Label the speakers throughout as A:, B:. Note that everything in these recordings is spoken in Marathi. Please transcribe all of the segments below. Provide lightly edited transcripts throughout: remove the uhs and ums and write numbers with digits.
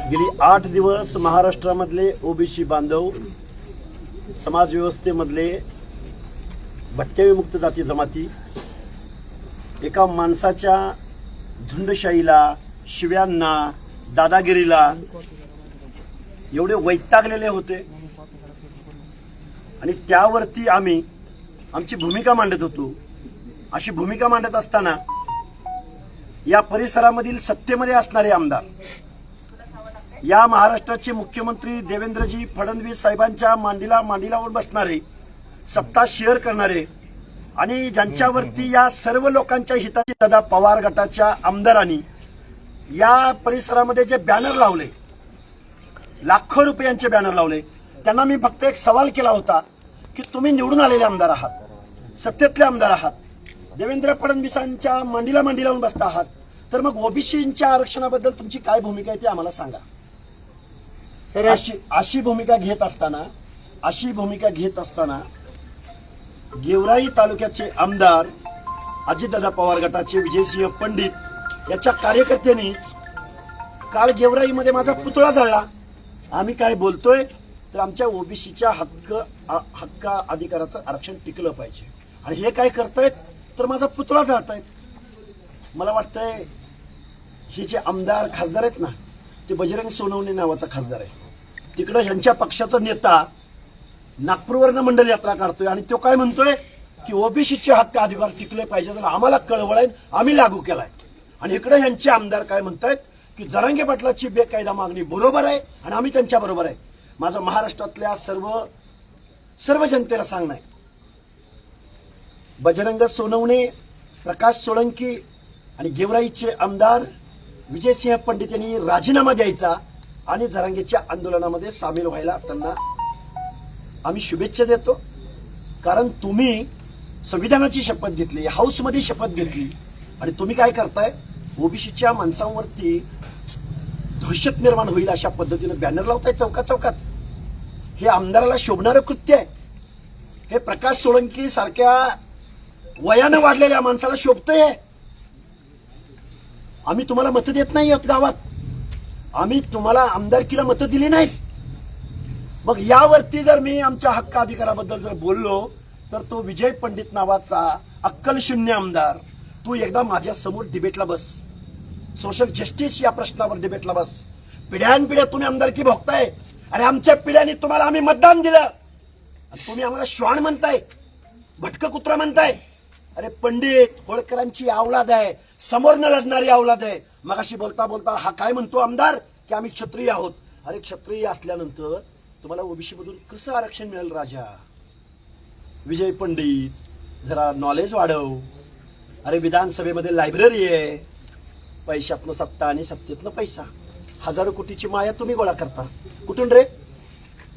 A: गेली 8 दिवस महाराष्ट्रामधले ओबीसी बांधव, समाज व्यवस्थेमधले भटक्या विमुक्त जाती जमाती एका माणसाच्या झुंडशाहीला, शिव्यांना, दादागिरीला एवढे वैतागलेले होते आणि त्यावरती आम्ही आमची भूमिका मांडत होतो. अशी भूमिका मांडत असताना या परिसरामधील सत्तेमध्ये असणारे आमदार, या महाराष्ट्राचे मुख्यमंत्री देवेंद्रजी फडणवीस साहेबांच्या मांडीला लावून बसणारे, सत्ता शेअर करणारे आणि ज्यांच्यावरती या सर्व लोकांच्या हिताचे दादा पवार गटाच्या आमदारांनी या परिसरामध्ये जे बॅनर लावले, लाखो रुपयांचे बॅनर लावले, त्यांना मी फक्त एक सवाल केला होता की तुम्ही निवडून आलेले आमदार आहात, सत्तेतले आमदार आहात, देवेंद्र फडणवीसांच्या मांडीला लावून बसता आहात, तर मग ओबीसीच्या आरक्षणाबद्दल तुमची काय भूमिका आहे ते आम्हाला सांगा. अशी भूमिका घेत असताना गेवराई तालुक्याचे आमदार अजितदादा पवार गटाचे विजयसिंह पंडित याच्या कार्यकर्त्यांनी काल गेवराईमध्ये माझा पुतळा जाळला. आम्ही काय बोलतोय तर आमच्या ओबीसीच्या हक्क अधिकाराचं आरक्षण टिकलं पाहिजे आणि हे काय करतायत तर माझा पुतळा जाळतायत. मला वाटतंय हे जे आमदार खासदार आहेत ना, ते बजरंग सोनवणे नावाचा खासदार आहे. तिकडं ह्यांच्या पक्षाचा नेता नागपूरवरनं मंडल यात्रा काढतोय आणि तो काय म्हणतोय की ओबीसीचे हक्क अधिकार टिकले पाहिजे, तर आम्हाला कळवळ आहे, आम्ही लागू केलाय. आणि इकडे ह्यांचे आमदार काय म्हणतायत की जरांगे पाटलाची बेकायदा मागणी बरोबर आहे आणि आम्ही त्यांच्या बरोबर आहे. माझं महाराष्ट्रातल्या सर्व जनतेला सांगणं आहे, बजरंग सोनवणे, प्रकाश सोळंकी आणि गेवराईचे आमदार विजयसिंह पंडित यांनी राजीनामा द्यायचा आणि जरांगेच्या आंदोलनामध्ये सामील व्हायला त्यांना आम्ही शुभेच्छा देतो. कारण तुम्ही संविधानाची शपथ घेतली, हाऊसमध्ये शपथ घेतली आणि तुम्ही काय करताय, ओबीसीच्या माणसांवरती दहशत निर्माण होईल अशा पद्धतीने बॅनर लावताय चौकात. हे आमदाराला शोभणारं कृत्य आहे. हे प्रकाश सोळंकी सारख्या वयानं वाढलेल्या माणसाला शोभतंय. आम्ही तुम्हाला मतं देत नाही आहोत गावात, आम्ही तुम्हाला आमदारकीला मतं दिली नाहीत. मग यावरती जर मी आमच्या हक्क अधिकाराबद्दल जर बोललो तर तो विजय पंडित नावाचा अक्कलशून्य आमदार, तू एकदा माझ्या समोर डिबेटला बस, सोशल जस्टिस या प्रश्नावर डिबेटला बस. पिढ्यानपिढ्या तुम्ही आमदारकी भोगताय. अरे आमच्या पिढ्यांनी तुम्हाला आम्ही मतदान दिलं, तुम्ही आम्हाला श्वान म्हणताय, भटकं कुत्रा म्हणताय. अरे पंडित होळकरांची औलाद आहे, समोरनं लढणारी औलाद आहे. मगाशी बोलता बोलता हा काय म्हणतो आमदार की आम्ही क्षत्रिय आहोत. अरे क्षत्रिय असल्यानंतर तुम्हाला ओबीसी मधून कसं आरक्षण मिळेल राजा? विजय पंडित जरा नॉलेज वाढव. अरे विधानसभेमध्ये लायब्ररी आहे, पैशातनं सत्ता आणि सत्तेतनं पैसा, हजारो कोटीची माया तुम्ही गोळा करता. कुठून रे?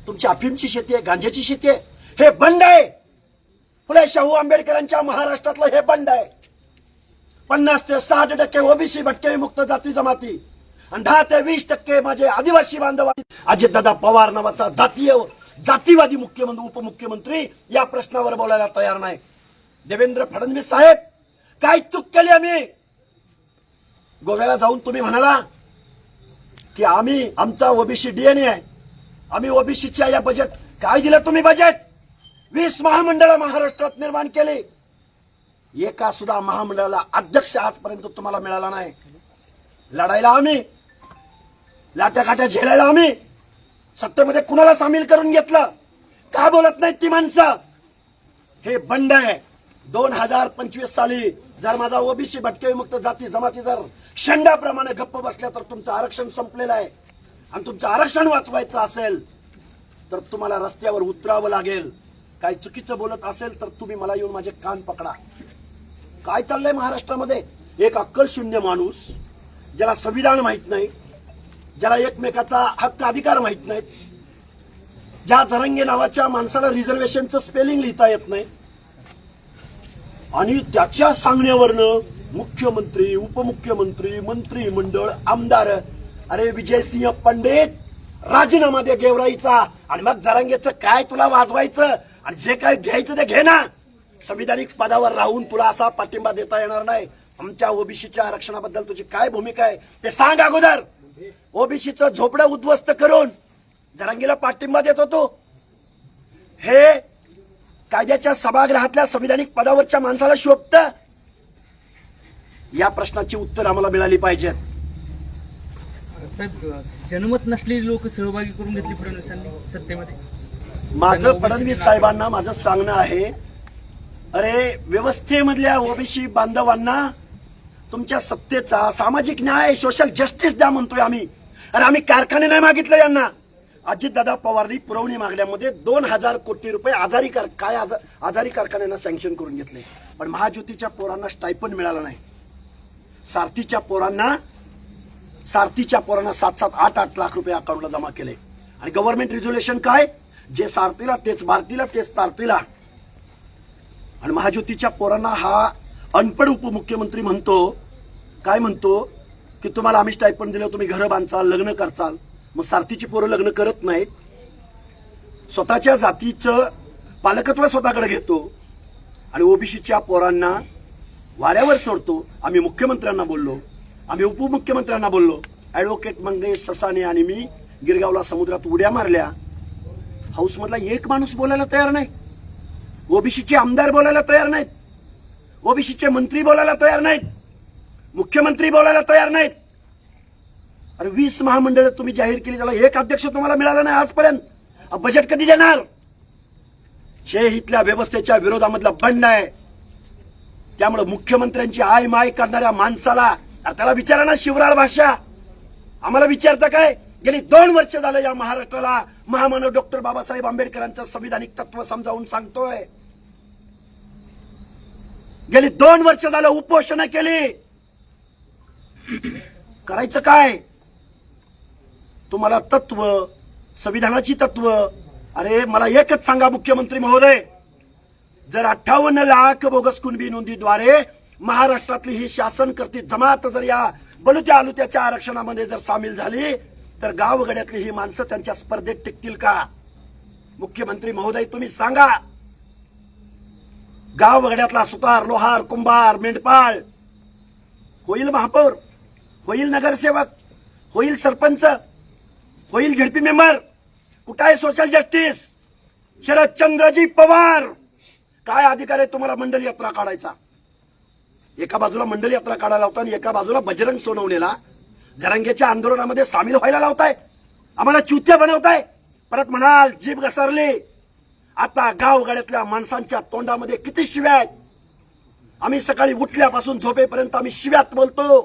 A: तुमची अफीमची शेती आहे, गांजाची शेती आहे. हे बंड आहे. फुले शाहू आंबेडकरांच्या महाराष्ट्रातलं हे बंड आहे. 50 ते 60% ओबीसी भटके विमुक्त जाती जमाती आणि 10 ते 20% माझे आदिवासी बांधव. अजितदादा पवार नावाचा जातीवादी मुख्यमंत्री, उपमुख्यमंत्री या प्रश्नावर बोलायला तयार नाही. देवेंद्र फडणवीस साहेब, काय चूक केली आम्ही? गोव्याला जाऊन तुम्ही म्हणाला की आमचा ओबीसी डीएनए आहे, आम्ही ओबीसीच्या या बजेट काय दिलं तुम्ही? बजेट 20 महामंडळ महाराष्ट्रात निर्माण केले. एका सुद्धा महामंडळाला अध्यक्ष आजपर्यंत तुम्हाला मिळाला नाही. लढायला आम्ही, लाट्याकाट्या झेलायला आम्ही, सत्तेमध्ये कुणाला सामील करून घेतलं? का बोलत नाहीत ती माणसं? हे बंड आहे. 2025 साली जर माझा ओबीसी भटके विमुक्त जाती जमाती जर शेंडाप्रमाणे गप्प बसल्या तर तुमचं आरक्षण संपलेलं आहे. आणि तुमचं आरक्षण वाचवायचं असेल तर तुम्हाला रस्त्यावर उतरावं लागेल. काही चुकीचं बोलत असेल तर तुम्ही मला येऊन माझे कान पकडा. काय चाललंय महाराष्ट्रामध्ये? एक अक्कलशून्य माणूस, ज्याला संविधान माहित नाही, ज्याला एकमेकाचा हक्क अधिकार माहित नाहीत, ज्या जरांगे नावाच्या माणसाला रिझर्वेशनचं स्पेलिंग लिहिता येत नाही आणि त्याच्या सांगण्यावरनं मुख्यमंत्री, उपमुख्यमंत्री, मंत्रिमंडळ, आमदार, अरे विजयसिंह पंडित राजीनामा दे गेवराईचा आणि मग जरांगेचं काय तुला वाजवायचं आणि जे काय घ्यायचं ते घे ना. संविधानिक पदावर राहून तुला असा पाठिंबा देता येणार नाही. आमच्या ओबीसीच्या आरक्षणाबद्दल तुझी काय भूमिका आहे ते सांग अगोदर. ओबीसीचं झोपडं उद्ध्वस्त करून जरांगीला पाठिंबा देत होतो. हे कायद्याच्या सभागृहातल्या संविधानिक पदावरच्या माणसाला शोभतं? या प्रश्नाची उत्तर आम्हाला मिळाली पाहिजेत.
B: साहेब, जनमत नसलेली लोक सहभागी करून घेतली फडणवीसांनी सत्तेमध्ये.
A: माझं फडणवीस साहेबांना माझं सांगणं आहे, अरे व्यवस्थेमधल्या ओबीसी बांधवांना तुमच्या सत्तेचा सामाजिक न्याय सोशल जस्टिस द्या म्हणतोय आम्ही. अरे आम्ही कारखाने नाही मागितलं यांना. अजितदादा पवारनी पुरवणी मागण्यामध्ये 2000 कोटी रुपये आजारी कारखान्यांना सँक्शन करून घेतले. पण महाज्योतीच्या पोरांना स्टायपंड मिळालं नाही. सारथीच्या पोरांना 7-7, 8-8 लाख रुपये अकाउंटला जमा केले. आणि गव्हर्नमेंट रिझोल्युशन काय? जे सारथीला तेच भारतीला तेच तारतीला. आणि महाज्योतीच्या पोरांना हा अनपढ उपमुख्यमंत्री म्हणतो, काय म्हणतो की तुम्हाला आम्ही स्टायपंड दिलं, तुम्ही घरं बांधचाल, लग्न करचाल. मग सारथीची पोरं लग्न करत नाहीत, स्वतःच्या जातीचं पालकत्व स्वतःकडे घेतो आणि ओबीसीच्या पोरांना वाऱ्यावर सोडतो. आम्ही मुख्यमंत्र्यांना बोललो, आम्ही उपमुख्यमंत्र्यांना बोललो. ऍडव्होकेट मंगेश ससाने आणि मी गिरगावला समुद्रात उड्या मारल्या. हाऊसमधला एक माणूस बोलायला तयार नाही. ओबीसीचे आमदार बोलायला तयार नाहीत, ओबीसीचे मंत्री बोलायला तयार नाहीत, मुख्यमंत्री बोलायला तयार नाहीत. अरे 20 महामंडळ तुम्ही जाहीर केली, त्याला एक अध्यक्ष तुम्हाला मिळाला नाही आजपर्यंत. बजेट कधी देणार? हे इथल्या व्यवस्थेच्या विरोधामधला बंड आहे. त्यामुळे मुख्यमंत्र्यांची आय माय करणाऱ्या माणसाला त्याला विचारा ना शिवराळ भाषा. आम्हाला विचारता काय? गेली 2 वर्ष झालं या महाराष्ट्राला महामानव डॉक्टर बाबासाहेब आंबेडकरांचं संविधानिक तत्व समजावून सांगतोय. गेली 2 वर्ष झालं उपोषण केली. करायचं काय? तुम्हाला तत्व, संविधानाची तत्व. अरे मला एकच सांगा मुख्यमंत्री महोदय, जर 58 लाख बोगस कुणबी नोंदीद्वारे महाराष्ट्रातली ही शासन करती जमात जर या बलुत्या आलुत्याच्या आरक्षणामध्ये जर सामील झाली तर गावगड्यातली ही माणसं त्यांच्या स्पर्धेत टिकतील का? मुख्यमंत्री महोदय तुम्ही सांगा. गावगड्यातला सुतार, लोहार, कुंभार, मेंढपाळ होईल महापौर, होईल नगरसेवक, होईल सरपंच, होईल झेडपी मेंबर. कुठं आहे सोशल जस्टिस? शरदचंद्रजी पवार, काय अधिकार आहे तुम्हाला मंडल यात्रा काढायचा? एका बाजूला मंडल यात्रा काढायला लावता आणि एका बाजूला बजरंग सोनवणेला जरांगेच्या आंदोलनामध्ये सामील व्हायला लावताय. आम्हाला चुत्या बनवताय. परत म्हणाल जीभ घसरली. आता गावगाड्यातल्या माणसांच्या तोंडामध्ये किती शिव्या आहेत. आम्ही सकाळी उठल्यापासून झोपेपर्यंत आम्ही शिव्यात बोलतो.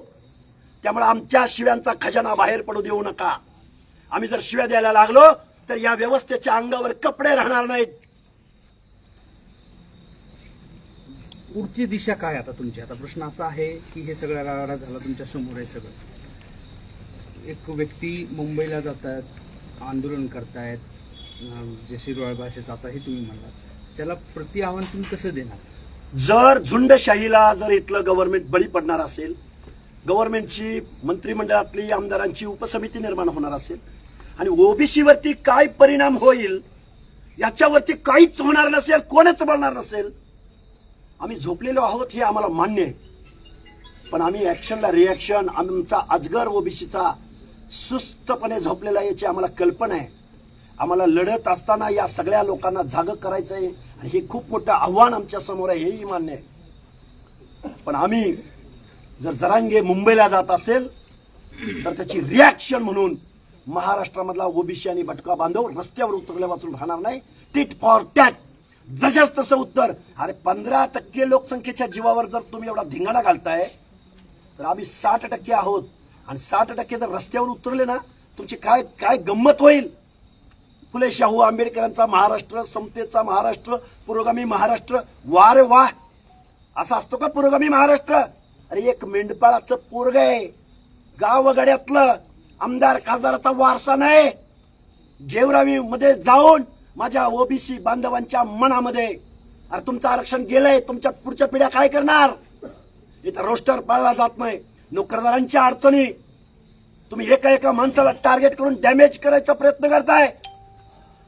A: त्यामुळे आमच्या शिव्यांचा खजाना बाहेर पडू देऊ नका. आम्ही जर शिव्या द्यायला लागलो तर या व्यवस्थेच्या अंगावर कपडे राहणार नाहीत.
B: पुढची दिशा काय आता तुमची? आता प्रश्न असा आहे की हे सगळं राडा झाला तुमच्या समोर आहे सगळं. एक व्यक्ती मुंबईला जातात, आंदोलन करतायत, जे शिरवाळ भाषेचं आता हे तुम्ही म्हणलात, त्याला प्रति आव्हान तुम्ही कसं देणार?
A: जर झुंडशाहीला जर इथलं गव्हर्नमेंट बळी पडणार असेल, गव्हर्नमेंटची मंत्रिमंडळातली आमदारांची उपसमिती निर्माण होणार असेल आणि ओबीसीवरती काय परिणाम होईल याच्यावरती काहीच होणार नसेल, कोणच बोलणार नसेल, आम्ही झोपलेलो आहोत हे आम्हाला मान्य आहे. पण आम्ही ऍक्शनला रिॲक्शन, आमचा अजगर ओबीसीचा सुस्तपणे झोपलेला याची आम्हाला कल्पना आहे. आम्हाला लढत असताना या सगळ्या लोकांना जागं करायचं आहे आणि हे खूप मोठं आव्हान आमच्या समोर आहे, हेही मान्य आहे. पण आम्ही जर जरांगे मुंबईला जात असेल तर त्याची रिॲक्शन म्हणून महाराष्ट्रामधला ओबीसी आणि भटका बांधव रस्त्यावर उतरल्या वाचून राहणार नाही. टिट फॉर टॅट, जशाच तसं उत्तर. अरे 15% लोकसंख्येच्या जीवावर जर तुम्ही एवढा धिंगाणा घालताय तर आम्ही 60% आहोत आणि 60% जर रस्त्यावर उतरले ना, तुमची काय काय गंमत होईल. फुले शाहू आंबेडकरांचा महाराष्ट्र, समतेचा महाराष्ट्र, पुरोगामी महाराष्ट्र, वा रे वा. असा असतो का पुरोगामी महाराष्ट्र? अरे एक मेंढपाळाचं पोरग आहे, गावगाड्यातलं, आमदार खासदाराचा वारसा नाही. गेवरावी मध्ये जाऊन माझ्या ओबीसी बांधवांच्या मनामध्ये अरे तुमचं आरक्षण गेलंय, तुमच्या पुढच्या पिढ्या काय करणार? इथं रोस्टर पाळला जात नाही. नोकरदारांच्या अडचणी तुम्ही एका एका माणसाला टार्गेट करून डॅमेज करायचा प्रयत्न करताय.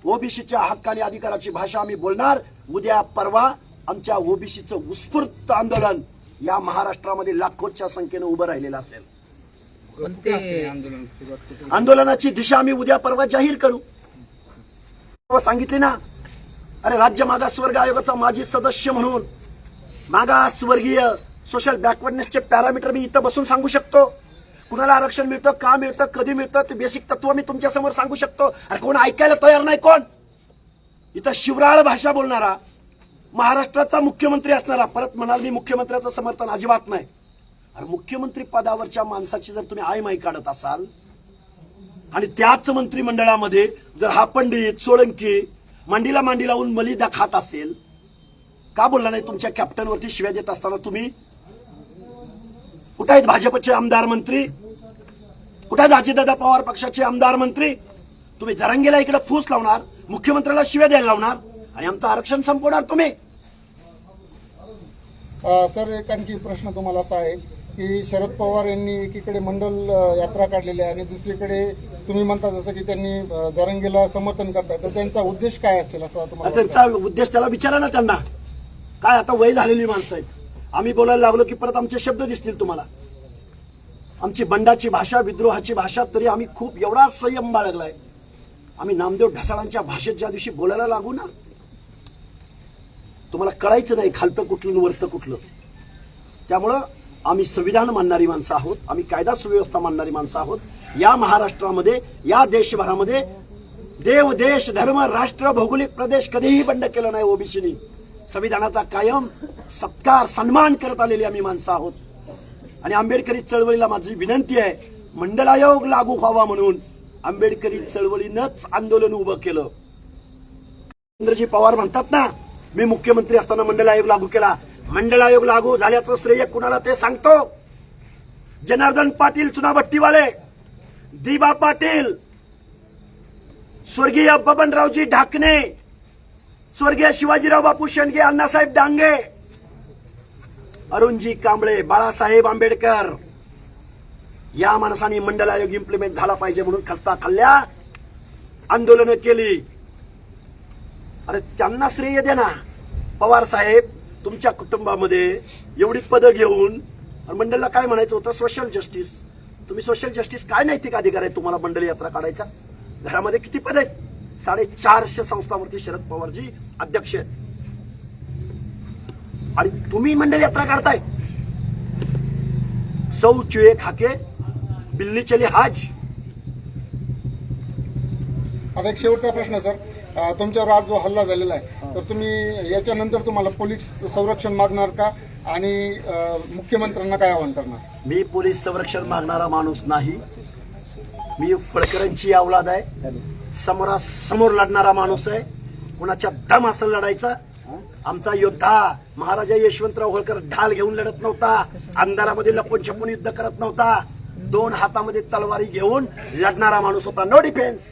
A: ओबीसीच्या हक्क आणि अधिकाराची भाषा आम्ही बोलणार. उद्या परवा आमच्या ओबीसीचं उत्स्फूर्त आंदोलन या महाराष्ट्रामध्ये लाखोच्या संख्येनं उभं राहिलेलं असेल.
B: कुठे असते आंदोलन सुरुवात कुठे?
A: आंदोलनाची दिशा आम्ही उद्या परवा जाहीर करू. सांगितले ना, अरे राज्य मागासवर्ग आयोगाचा माजी सदस्य म्हणून मागासवर्गीय सोशल बॅकवर्डनेसचे पॅरामीटर मी इथं बसून सांगू शकतो. कुणाला आरक्षण मिळतं, का मिळतं, कधी मिळतं, ते बेसिक तत्व मी तुमच्या समोर सांगू शकतो. अरे कोण ऐकायला तयार नाही. कोण इथं शिवराळ भाषा बोलणारा महाराष्ट्राचा मुख्यमंत्री असणारा, परत म्हणाल मी मुख्यमंत्र्याचं समर्थन अजिबात नाही. अरे मुख्यमंत्री पदावरच्या माणसाची जर तुम्ही आयमाई काढत असाल आणि त्याच मंत्रिमंडळामध्ये जर हा पंडित सोळंकी मांडीला मांडी लावून मलिदा खात असेल, का बोलला नाही तुमच्या कॅप्टनवरती शिव्या देत असताना तुम्ही? कुठे आहेत भाजपचे आमदार मंत्री? कुठे आहेत अजितदादा पवार पक्षाचे आमदार मंत्री? तुम्ही जरांगेला इकडे फूस लावणार, मुख्यमंत्र्याला शिव्या द्यायला लावणार आणि आमचं आरक्षण संपवणार तुम्ही.
C: सर, एक आणखी प्रश्न तुम्हाला असा आहे की शरद पवार यांनी एकीकडे मंडल यात्रा काढलेली आहे आणि दुसरीकडे तुम्ही म्हणता जसं की त्यांनी जरांगेला समर्थन करताय, तर त्यांचा उद्देश काय असेल असं तुम्हाला?
A: त्यांचा उद्देश त्याला विचारा ना त्यांना. काय आता वय झालेली माणसं आहेत. आम्ही बोलायला लागलो की परत आमचे शब्द दिसतील तुम्हाला. आमची बंडाची भाषा, विद्रोहाची भाषा, तरी आम्ही खूप एवढा संयम बाळगलाय. आम्ही नामदेव ढसाळांच्या भाषेत ज्या दिवशी बोलायला लागू ना, तुम्हाला कळायचं नाही खालतं कुठलं वरतं कुठलं. त्यामुळं आम्ही संविधान मानणारी माणसं आहोत, आम्ही कायदा सुव्यवस्था मानणारी माणसं आहोत. या महाराष्ट्रामध्ये, या देशभरामध्ये देव, देश, धर्म, राष्ट्र, भौगोलिक प्रदेश कधीही बंड केलं नाही ओबीसीनी. संविधानाचा कायम सत्कार, सन्मान करत आलेली आम्ही माणसं आहोत. आणि आंबेडकरी चळवळीला माझी विनंती आहे, मंडल आयोग लागू व्हावा म्हणून आंबेडकरी चळवळीनंच आंदोलन उभं केलं. चंद्रजी पवार म्हणतात ना, मी मुख्यमंत्री असताना मंडल आयोग लागू केला. मंडल आयोग लागू झाल्याचं श्रेय कुणाला ते सांगतो? जनार्दन पाटील चुनाभट्टीवाले, दिबा पाटील, स्वर्गीय बबनरावजी ढाकणे, स्वर्गीय शिवाजीराव बापू शेंडगे, अण्णासाहेब डांगे, अरुणजी कांबळे, बाळासाहेब आंबेडकर, या माणसांनी मंडल आयोग इम्प्लिमेंट झाला पाहिजे म्हणून खस्ता खाल्ल्या, आंदोलनं केली. अरे त्यांना श्रेय द्या ना. पवार साहेब, तुमच्या कुटुंबामध्ये एवढी पदं घेऊन मंडलला काय म्हणायचं होतं? Social justice. तुम्ही सोशल जस्टिस, काय नैतिक अधिकार आहे तुम्हाला मंडल यात्रा काढायचा? घरामध्ये किती पद आहेत? 450 संस्थांवरती शरद पवारजी अध्यक्ष आहेत आणि तुम्ही मंडल यात्रा काढताय. सौ चुए खाके बिल्ली चली हाज.
C: आता एक शेवटचा प्रश्न सर, तुमच्यावर आज जो हल्ला झालेला आहे, तर तुम्ही याच्यानंतर तुम्हाला पोलीस संरक्षण मागणार का आणि मुख्यमंत्र्यांना काय आवाहन करणार?
A: मी पोलीस संरक्षण मागणारा माणूस नाही. मी फडकरांची औलाद आहे, समोरासमोर लढणारा माणूस आहे. कुणाच्या दम असं लढायचा. आमचा योद्धा महाराजा यशवंतराव होळकर ढाल घेऊन लढत नव्हता, अंधारामध्ये लपून छपून युद्ध करत नव्हता, 2 हातामध्ये तलवारी घेऊन लढणारा माणूस होता. No defence,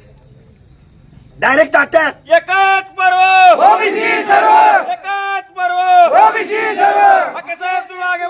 A: direct attack.
D: एकच पर्व
E: ओबीसी सर्व
D: एकच पर्व
E: ओबीसी सर्व
D: बाकी साहेब तुम्ही आगे